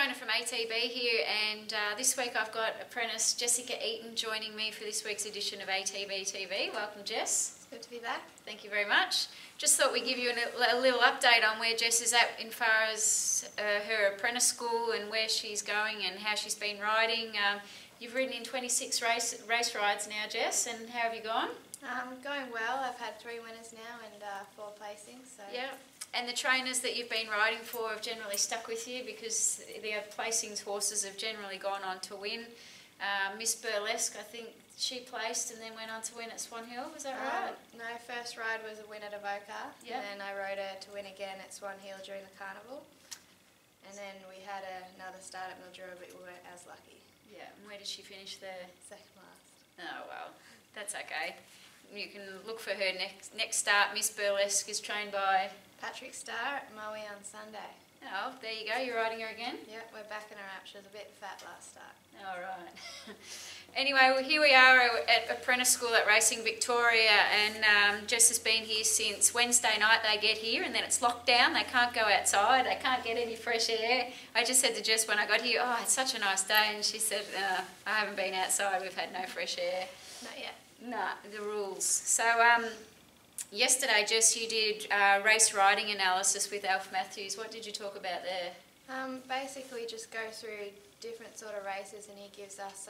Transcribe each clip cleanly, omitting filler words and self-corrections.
Shona from ATB here, and this week I've got Apprentice Jessica Eaton joining me for this week's edition of ATB TV. Welcome, Jess. It's good to be back. Thank you very much. Just thought we'd give you a little update on where Jess is at in far as her apprentice school and where she's going and how she's been riding. You've ridden in 26 race rides now, Jess, and how have you gone? Going well. I've had 3 winners now and 4 placings. So. Yeah. And the trainers that you've been riding for have generally stuck with you because the placings horses have generally gone on to win. Miss Burlesque, I think she placed and then went on to win at Swan Hill, was that right? No, first ride was a win at Avoca, and then I rode her to win again at Swan Hill during the carnival. And then we had another start at Mildura, but we weren't as lucky. Yeah, and where did she finish there? Second last. Oh well, that's okay. You can look for her next start. Miss Burlesque is trained by Patrick Starr at Maui on Sunday. Oh, there you go, you're riding her again? Yep, we're back in her up. She was a bit fat last start. All right. Anyway, well, here we are at Apprentice School at Racing Victoria, and Jess has been here since Wednesday night. They get here and then it's locked down. They can't go outside. They can't get any fresh air. I just said to Jess when I got here, oh, it's such a nice day, and she said, I haven't been outside. We've had no fresh air. Not yet. No, the rules. So yesterday, Jess, you did race riding analysis with Alf Matthews. What did you talk about there? Basically just go through different sort of races, and he gives us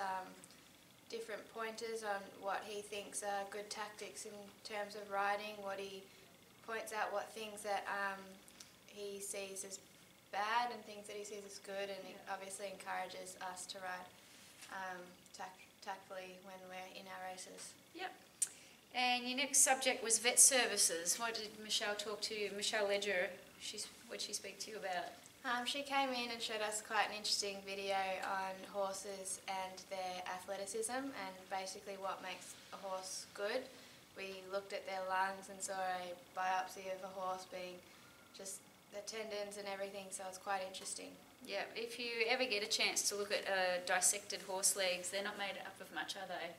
different pointers on what he thinks are good tactics in terms of riding, what he points out, what things that he sees as bad and things that he sees as good, and he obviously encourages us to ride tactfully when we're in our races. Yep. And your next subject was vet services. What did Michelle talk to you? Michelle Ledger, what did she speak to you about? She came in and showed us quite an interesting video on horses and their athleticism and basically what makes a horse good. We looked at their lungs and saw a biopsy of a horse being just the tendons and everything, so it's quite interesting. Yeah, if you ever get a chance to look at dissected horse legs, they're not made up of much, are they?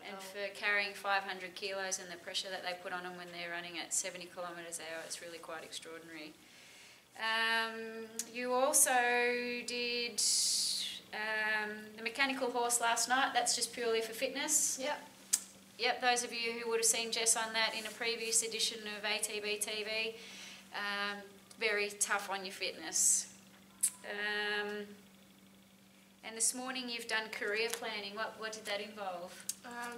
And for carrying 500 kilos and the pressure that they put on them when they're running at 70 kilometres an hour, it's really quite extraordinary. You also did the mechanical horse last night. That's just purely for fitness. Yep. Yep, those of you who would have seen Jess on that in a previous edition of ATB TV, very tough on your fitness. And this morning you've done career planning. What did that involve?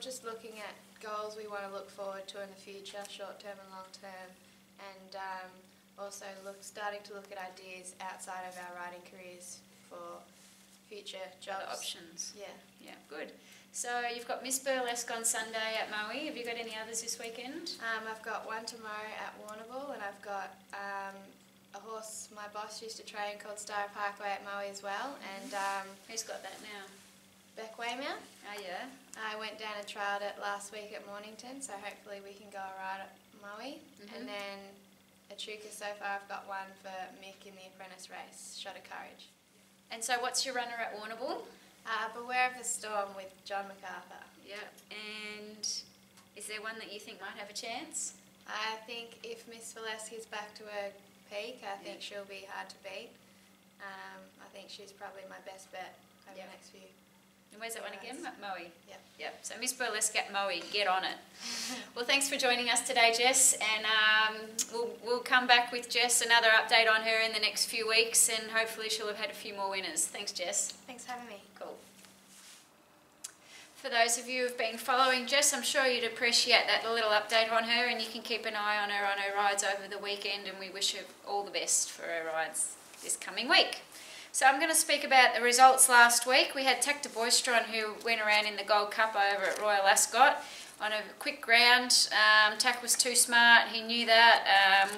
Just looking at goals we want to look forward to in the future, short term and long term, and also starting to look at ideas outside of our riding careers for future jobs. Other options. Yeah. Yeah, good. So you've got Miss Burlesque on Sunday at Maui. Have you got any others this weekend? I've got one tomorrow at Warrnambool, and I've got a horse my boss used to train called Star Parkway at Maui as well. And who's got that now? Beck Weymouth. Oh yeah. I went down and trialled it last week at Mornington, so hopefully we can go a ride at Maui. And then Echuca, so far I've got one for Mick in the apprentice race, Shot of Courage. And so what's your runner at Warrnambool? Beware of the Storm with John MacArthur. Yeah, and is there one that you think might have a chance? I think if Miss Burlesque is back to her peak, I think she'll be hard to beat. I think she's probably my best bet over the next few. And where's that one again? Maui? Yep. Yep. So Miss Burlesque at Maui, get on it. Well, thanks for joining us today, Jess, and we'll come back with Jess, another update on her in the next few weeks, and hopefully she'll have had a few more winners. Thanks, Jess. Thanks for having me. Cool. For those of you who've been following Jess, I'm sure you'd appreciate that little update on her, and you can keep an eye on her rides over the weekend, and we wish her all the best for her rides this coming week. So I'm going to speak about the results last week. We had Tactor Boystron, who went around in the Gold Cup over at Royal Ascot on a quick ground. Tack was too smart, he knew that.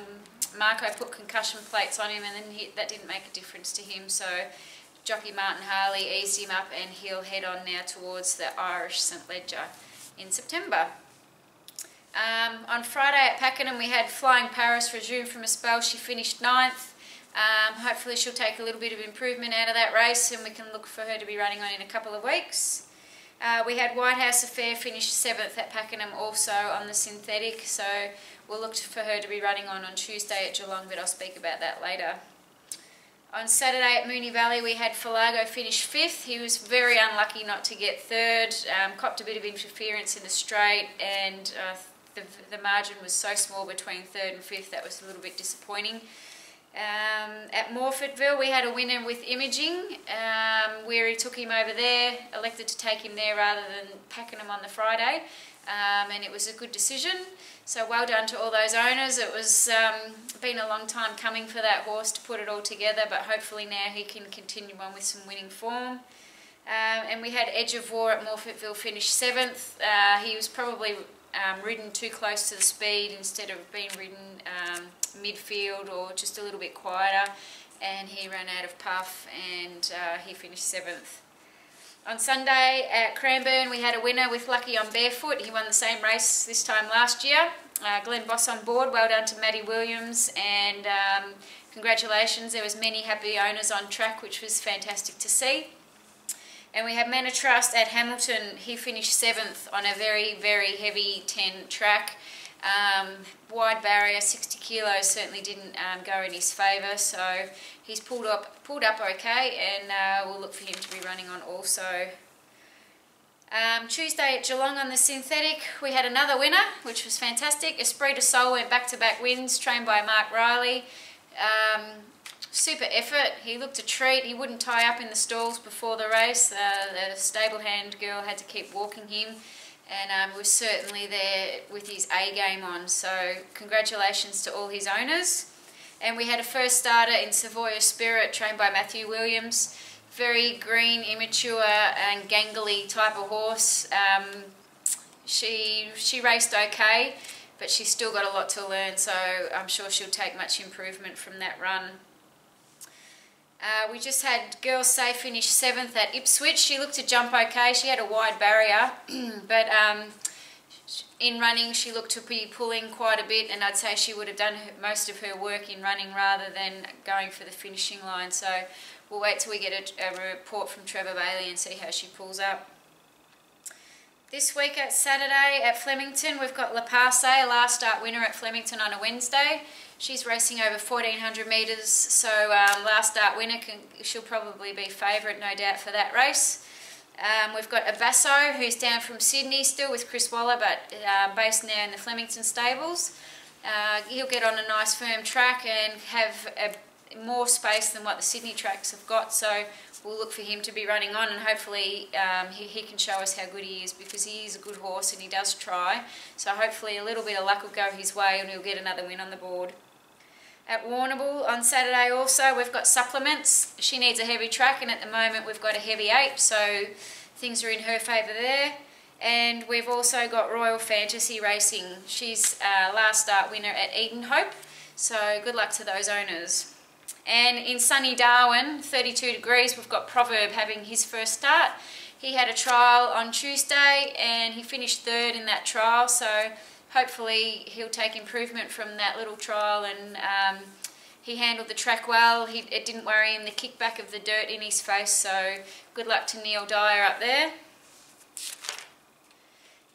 Marco put concussion plates on him, and then that didn't make a difference to him. So jockey Martin Harley eased him up, and he'll head on now towards the Irish St Ledger in September. On Friday at Pakenham we had Flying Paris resume from a spell. She finished 9th. Hopefully she'll take a little bit of improvement out of that race, and we can look for her to be running on in a couple of weeks. We had White House Affair finish 7th at Pakenham also on the synthetic, so we'll look for her to be running on Tuesday at Geelong, but I'll speak about that later. On Saturday at Moonee Valley we had Falago finish 5th. He was very unlucky not to get 3rd, copped a bit of interference in the straight, and the margin was so small between 3rd and 5th that was a little bit disappointing. At Morfettville we had a winner with Imaging, where he took him over there, elected to take him there rather than packing him on the Friday, and it was a good decision. So well done to all those owners. It was been a long time coming for that horse to put it all together, but hopefully now he can continue on with some winning form. And we had Edge of War at Morfettville finish 7th. He was probably ridden too close to the speed instead of being ridden midfield or just a little bit quieter, and he ran out of puff, and he finished 7th. On Sunday at Cranbourne we had a winner with Lucky on Barefoot. He won the same race this time last year. Glenn Boss on board. Well done to Maddie Williams, and congratulations. There was many happy owners on track, which was fantastic to see. And we have Manor Trust at Hamilton. He finished 7th on a very, very heavy 10 track. Wide barrier, 60 kilos, certainly didn't go in his favour, so he's pulled up okay, and we'll look for him to be running on also. Tuesday at Geelong on the synthetic we had another winner, which was fantastic. Esprit de Sol went back-to-back wins, trained by Mark Riley. Super effort. He looked a treat. He wouldn't tie up in the stalls before the race. The stable hand girl had to keep walking him, and was certainly there with his A game on. So congratulations to all his owners. And we had a first starter in Savoya Spirit, trained by Matthew Williams. Very green, immature and gangly type of horse. She raced okay, but she's still got a lot to learn, so I'm sure she'll take much improvement from that run. We just had Girls Safe finish 7th at Ipswich. She looked to jump okay. She had a wide barrier, but in running she looked to be pulling quite a bit, and I'd say she would have done most of her work in running rather than going for the finishing line. So we'll wait till we get a report from Trevor Bailey and see how she pulls up. This week at Saturday at Flemington we've got La Passe, last start winner at Flemington on a Wednesday. She's racing over 1400 metres, so last start winner, she'll probably be favourite, no doubt, for that race. We've got Abasso, who's down from Sydney, still with Chris Waller, but based now in the Flemington stables. He'll get on a nice firm track and have more space than what the Sydney tracks have got, so we'll look for him to be running on, and hopefully he can show us how good he is, because he is a good horse and he does try. So hopefully a little bit of luck will go his way and he'll get another win on the board. At Warrnambool on Saturday also we've got Supplements. She needs a heavy track, and at the moment we've got a heavy 8, so things are in her favour there. And we've also got Royal Fantasy Racing. She's last start winner at Edenhope, so good luck to those owners. And in sunny Darwin, 32 degrees, we've got Proverb having his first start. He had a trial on Tuesday and he finished 3rd in that trial, so hopefully he'll take improvement from that little trial, and he handled the track well. It didn't worry him, the kickback of the dirt in his face, so good luck to Neil Dyer up there.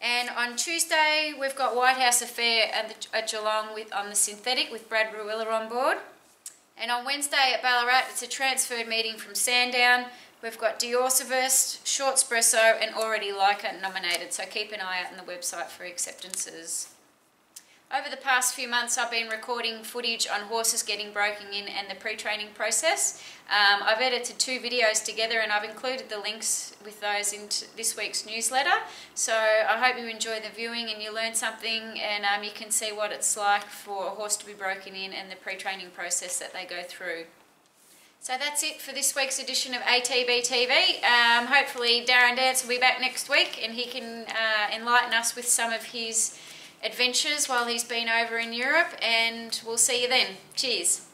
And on Tuesday we've got White House Affair at Geelong on the synthetic with Brad Ruilla on board. And on Wednesday at Ballarat it's a transferred meeting from Sandown. We've got Diorcivist, Short Espresso and Already Leica nominated, so keep an eye out on the website for acceptances. Over the past few months I've been recording footage on horses getting broken in and the pre-training process. I've edited 2 videos together and I've included the links with those into this week's newsletter. So I hope you enjoy the viewing and you learn something, and you can see what it's like for a horse to be broken in and the pre-training process that they go through. So that's it for this week's edition of ATB TV. Hopefully Darren Dance will be back next week and he can enlighten us with some of his adventures while he's been over in Europe, and we'll see you then. Cheers.